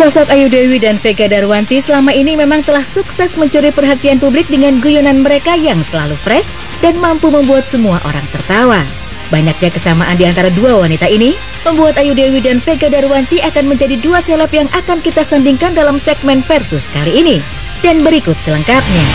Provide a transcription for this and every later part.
Sosok Ayu Dewi dan Vega Darwanti selama ini memang telah sukses mencuri perhatian publik dengan guyonan mereka yang selalu fresh dan mampu membuat semua orang tertawa. Banyaknya kesamaan di antara dua wanita ini membuat Ayu Dewi dan Vega Darwanti akan menjadi dua seleb yang akan kita sandingkan dalam segmen Versus kali ini. Dan berikut selengkapnya.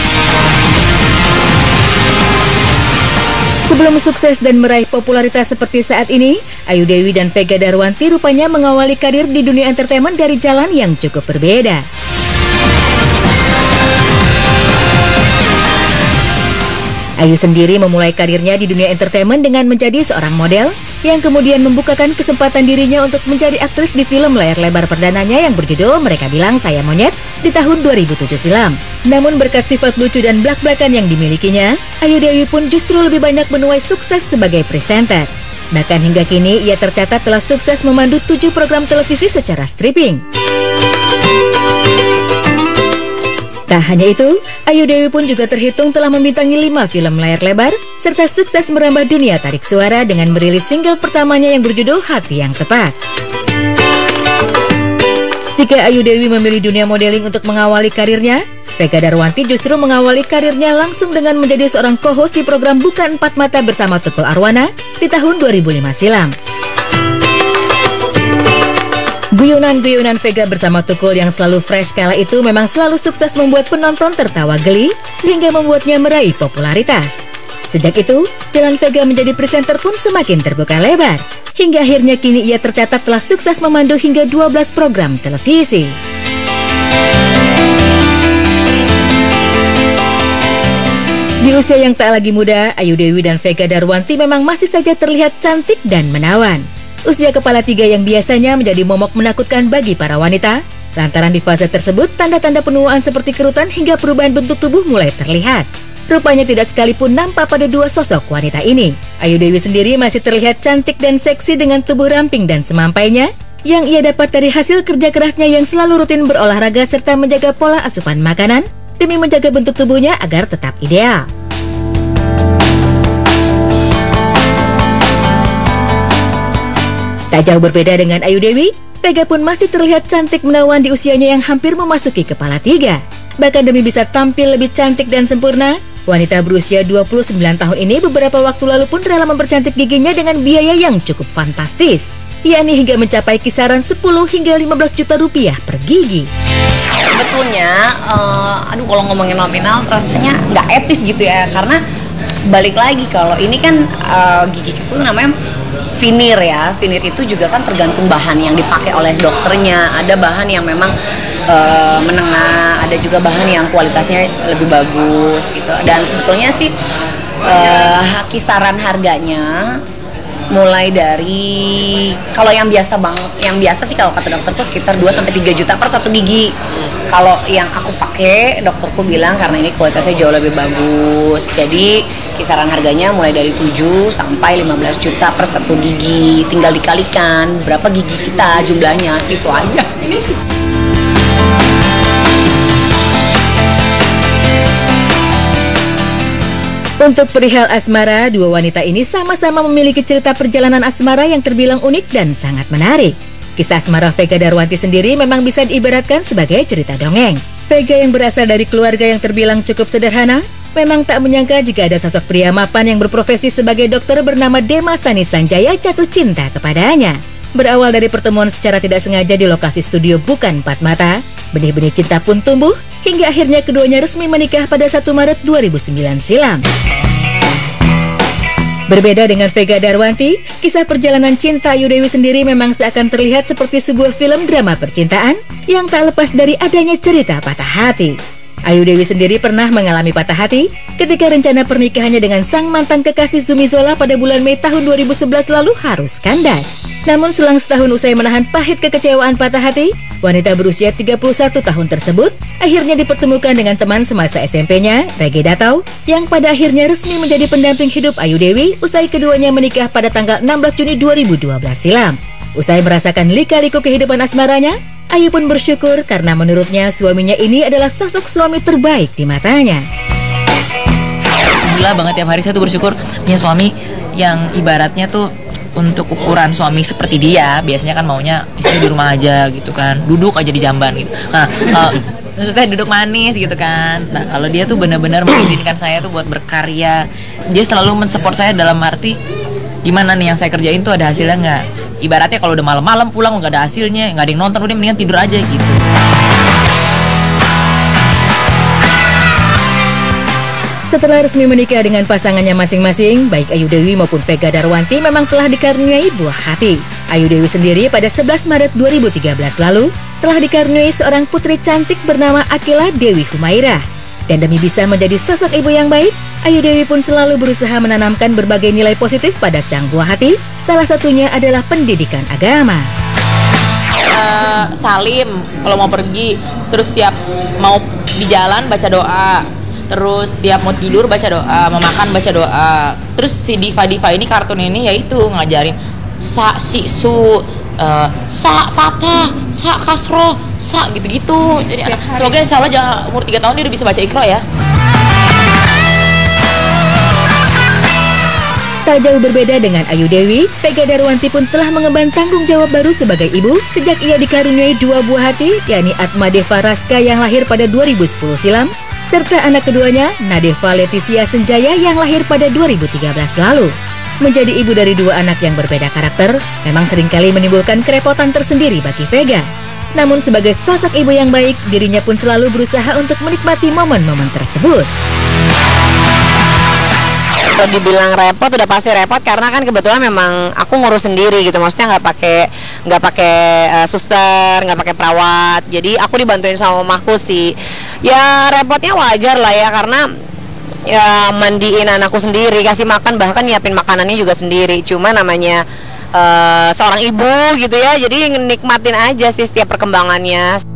Sebelum sukses dan meraih popularitas seperti saat ini, Ayu Dewi dan Vega Darwanti rupanya mengawali karir di dunia entertainment dari jalan yang cukup berbeda. Ayu sendiri memulai karirnya di dunia entertainment dengan menjadi seorang model yang kemudian membukakan kesempatan dirinya untuk menjadi aktris di film layar lebar perdananya yang berjudul Mereka Bilang Saya Monyet di tahun 2007 silam. Namun berkat sifat lucu dan blak-blakan yang dimilikinya, Ayu Dewi pun justru lebih banyak menuai sukses sebagai presenter. Bahkan hingga kini ia tercatat telah sukses memandu 7 program televisi secara stripping. Tak hanya itu, Ayu Dewi pun juga terhitung telah membintangi 5 film layar lebar, serta sukses merambah dunia tarik suara dengan merilis single pertamanya yang berjudul Hati Yang Tepat. Jika Ayu Dewi memilih dunia modeling untuk mengawali karirnya, Vega Darwanti justru mengawali karirnya langsung dengan menjadi seorang co-host di program Buka Empat Mata bersama Tukul Arwana di tahun 2005 silam. Guyonan-guyonan Vega bersama Tukul yang selalu fresh kala itu memang selalu sukses membuat penonton tertawa geli sehingga membuatnya meraih popularitas. Sejak itu, jalan Vega menjadi presenter pun semakin terbuka lebar. Hingga akhirnya kini ia tercatat telah sukses memandu hingga 12 program televisi. Di usia yang tak lagi muda, Ayu Dewi dan Vega Darwanti memang masih saja terlihat cantik dan menawan. Usia kepala 3 yang biasanya menjadi momok menakutkan bagi para wanita. Lantaran di fase tersebut, tanda-tanda penuaan seperti kerutan hingga perubahan bentuk tubuh mulai terlihat. Rupanya tidak sekalipun nampak pada dua sosok wanita ini. Ayu Dewi sendiri masih terlihat cantik dan seksi dengan tubuh ramping dan semampainya, yang ia dapat dari hasil kerja kerasnya yang selalu rutin berolahraga serta menjaga pola asupan makanan, demi menjaga bentuk tubuhnya agar tetap ideal. Tak jauh berbeda dengan Ayu Dewi, Vega pun masih terlihat cantik menawan di usianya yang hampir memasuki kepala 3. Bahkan demi bisa tampil lebih cantik dan sempurna, wanita berusia 29 tahun ini beberapa waktu lalu pun rela mempercantik giginya dengan biaya yang cukup fantastis, yakni hingga mencapai kisaran 10 hingga 15 juta rupiah per gigi. Sebetulnya, kalau ngomongin nominal rasanya nggak etis gitu ya, karena balik lagi kalau ini kan gigiku namanya veneer ya. Veneer itu juga kan tergantung bahan yang dipakai oleh dokternya. Ada bahan yang memang menengah, ada juga bahan yang kualitasnya lebih bagus gitu. Dan sebetulnya sih kisaran harganya mulai dari, kalau yang biasa sih kalau kata dokterku sekitar 2-3 juta per satu gigi. Kalau yang aku pakai, dokterku bilang karena ini kualitasnya jauh lebih bagus, jadi kisaran harganya mulai dari 7 sampai 15 juta per satu gigi. Tinggal dikalikan berapa gigi kita jumlahnya, itu aja. Untuk perihal asmara, dua wanita ini sama-sama memiliki cerita perjalanan asmara yang terbilang unik dan sangat menarik. Kisah asmara Vega Darwanti sendiri memang bisa diibaratkan sebagai cerita dongeng. Vega yang berasal dari keluarga yang terbilang cukup sederhana, memang tak menyangka jika ada sosok pria mapan yang berprofesi sebagai dokter bernama Dema Sani Sanjaya jatuh cinta kepadanya. Berawal dari pertemuan secara tidak sengaja di lokasi studio Buka Empat Mata, benih-benih cinta pun tumbuh hingga akhirnya keduanya resmi menikah pada 1 Maret 2009 silam. Berbeda dengan Vega Darwanti, kisah perjalanan cinta Ayu Dewi sendiri memang seakan terlihat seperti sebuah film drama percintaan yang tak lepas dari adanya cerita patah hati. Ayu Dewi sendiri pernah mengalami patah hati ketika rencana pernikahannya dengan sang mantan kekasih Zumi Zola pada bulan Mei tahun 2011 lalu harus kandas. Namun selang setahun usai menahan pahit kekecewaan patah hati, wanita berusia 31 tahun tersebut akhirnya dipertemukan dengan teman semasa SMP-nya, Regi Datau, yang pada akhirnya resmi menjadi pendamping hidup Ayu Dewi usai keduanya menikah pada tanggal 16 Juni 2012 silam. Usai merasakan lika-liku kehidupan asmaranya, Ayu pun bersyukur karena menurutnya suaminya ini adalah sosok suami terbaik di matanya. Alhamdulillah banget, tiap hari saya tuh bersyukur punya suami yang ibaratnya tuh untuk ukuran suami seperti dia, biasanya kan maunya istri di rumah aja gitu kan, duduk aja di jamban gitu. Nah, maksudnya duduk manis gitu kan. Nah kalau dia tuh benar-benar mengizinkan saya tuh buat berkarya. Dia selalu mensupport saya dalam arti gimana nih yang saya kerjain tuh ada hasilnya nggak. Ibaratnya kalau udah malam-malam pulang nggak ada hasilnya, nggak ada yang nonton, udah mendingan tidur aja gitu. Setelah resmi menikah dengan pasangannya masing-masing, baik Ayu Dewi maupun Vega Darwanti memang telah dikaruniai buah hati. Ayu Dewi sendiri pada 11 Maret 2013 lalu telah dikaruniai seorang putri cantik bernama Akila Dewi Humairah. Dan demi bisa menjadi sosok ibu yang baik, Ayu Dewi pun selalu berusaha menanamkan berbagai nilai positif pada sang buah hati. Salah satunya adalah pendidikan agama. Salim kalau mau pergi, terus tiap mau di jalan baca doa. Terus tiap mau tidur baca doa, mau makan baca doa. Terus si Diva ini kartun ini yaitu ngajarin sa si su sa fatah, sa kasroh, sa gitu-gitu. Jadi anak semoga insya Allah umur 3 tahun dia udah bisa baca Iqra ya. Tak jauh berbeda dengan Ayu Dewi, Vega Darwanti pun telah mengemban tanggung jawab baru sebagai ibu sejak ia dikaruniai 2 buah hati, yakni Atma Deva Raska yang lahir pada 2010 silam, serta anak keduanya, Nadeva Leticia Senjaya yang lahir pada 2013 lalu. Menjadi ibu dari 2 anak yang berbeda karakter, memang seringkali menimbulkan kerepotan tersendiri bagi Vega. Namun sebagai sosok ibu yang baik, dirinya pun selalu berusaha untuk menikmati momen-momen tersebut. Kalau dibilang repot udah pasti repot karena kan kebetulan memang aku ngurus sendiri gitu, maksudnya nggak pakai suster, nggak pakai perawat, jadi aku dibantuin sama mamaku sih. Ya repotnya wajar lah ya karena ya mandiin anakku sendiri, kasih makan, bahkan nyiapin makanannya juga sendiri. Cuma namanya seorang ibu gitu ya, jadi nikmatin aja sih setiap perkembangannya.